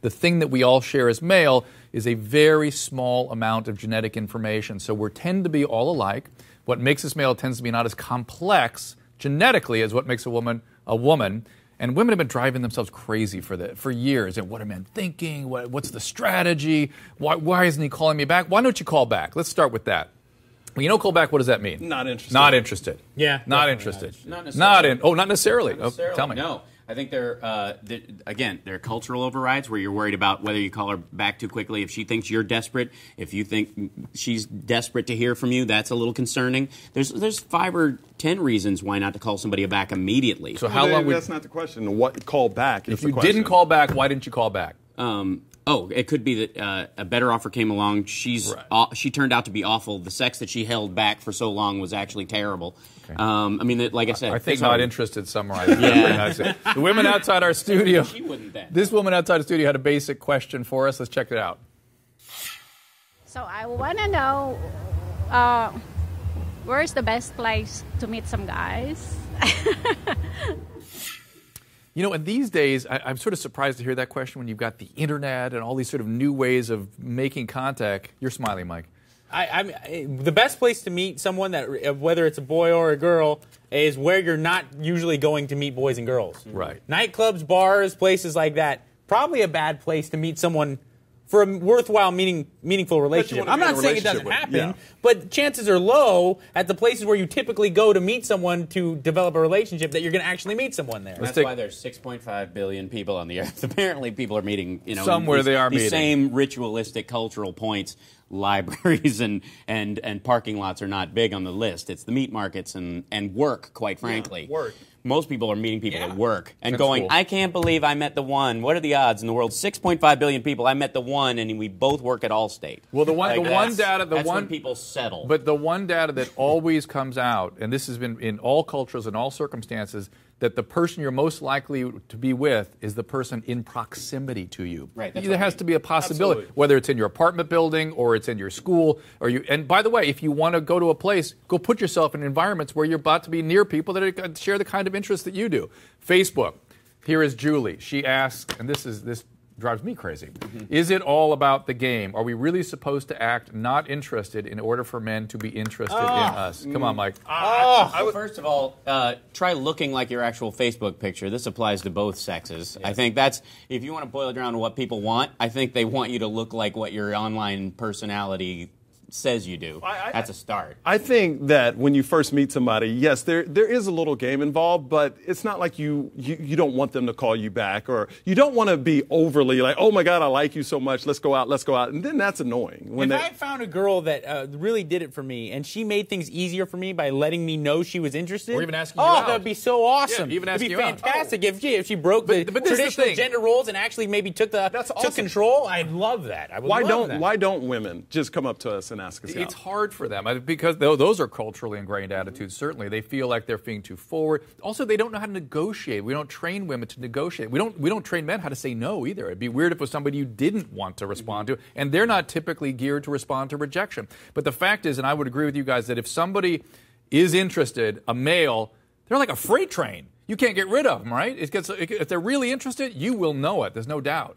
the thing that we all share as male is a very small amount of genetic information. So we tend to be all alike. What makes us male tends to be not as complex genetically as what makes a woman a woman. And women have been driving themselves crazy for years. And what are men thinking? What's the strategy? Why isn't he calling me back? Why don't you call back? Let's start with that. When you don't call back, what does that mean? Not interested. Not interested. Yeah. Not interested. Not necessarily. Not necessarily. Not necessarily. Oh, tell me. No. I think there are cultural overrides where you're worried about whether you call her back too quickly. If she thinks you're desperate, if you think she's desperate to hear from you, that's a little concerning. There's 5 or 10 reasons why not to call somebody back immediately. So how long? That's not the question. What call back? If you didn't call back, why didn't you call back? It could be that a better offer came along. She turned out to be awful. The sex that she held back for so long was actually terrible. Okay. Like I said, I think not interested summarizes. Yeah. The women outside our studio. She wouldn't then. This woman outside the studio had a basic question for us. Let's check it out. So I want to know where's the best place to meet some guys? You know, and these days, I'm sort of surprised to hear that question when you've got the internet and all these sort of new ways of making contact. You're smiling, Mike. The best place to meet someone, that whether it's a boy or a girl, is where you're not usually going to meet boys and girls. Right. Nightclubs, bars, places like that. Probably a bad place to meet someone for a worthwhile, meaningful relationship. I'm not saying it doesn't happen, but chances are low at the places where you typically go to meet someone to develop a relationship that you're going to actually meet someone there. That's why there's 6.5 billion people on the earth. Apparently, people are meeting, somewhere they are these meeting. Same ritualistic cultural points. Libraries and parking lots are not big on the list. It's the meat markets and work, quite frankly. Work. Most people are meeting people at work and That's going, cool. I can't believe I met the one. What are the odds in the world? 6.5 billion people, I met the one, and we both work at Allstate. Well, that's when people settle. But the one data that always comes out, and this has been in all cultures and all circumstances, that the person you're most likely to be with is the person in proximity to you. Right. There has to be a possibility, Absolutely. whether it's in your apartment building or it's in your school. And by the way, if you want to go to a place, go put yourself in environments where you're about to be near people that share the kind of interests that you do. Facebook. Here is Julie. She asks, and this drives me crazy. Is it all about the game? Are we really supposed to act not interested in order for men to be interested in us? Come on, Mike. First of all, try looking like your actual Facebook picture. This applies to both sexes. Yes. I think that's, if you want to boil it down to what people want, I think they want you to look like what your online personality says you do. That's a start. I think that when you first meet somebody, yes, there is a little game involved, but it's not like you don't want them to call you back, or you don't want to be overly like, oh my God, I like you so much, let's go out, and then that's annoying. If I found a girl that really did it for me, and she made things easier for me by letting me know she was interested, or even asking you out. That would be so awesome. Yeah, even asking you out. It'd be fantastic if she broke the traditional gender roles and actually maybe took control. I'd love that. I would love that. Why don't women just come up to us and ask us out? It's hard for them because those are culturally ingrained attitudes, certainly. They feel like they're being too forward. Also, they don't know how to negotiate. We don't train women to negotiate. We don't train men how to say no either. It'd be weird if it was somebody you didn't want to respond to, and they're not typically geared to respond to rejection. But the fact is, and I would agree with you guys, that if somebody is interested, a male, they're like a freight train. You can't get rid of them, right? If they're really interested, you will know it. There's no doubt.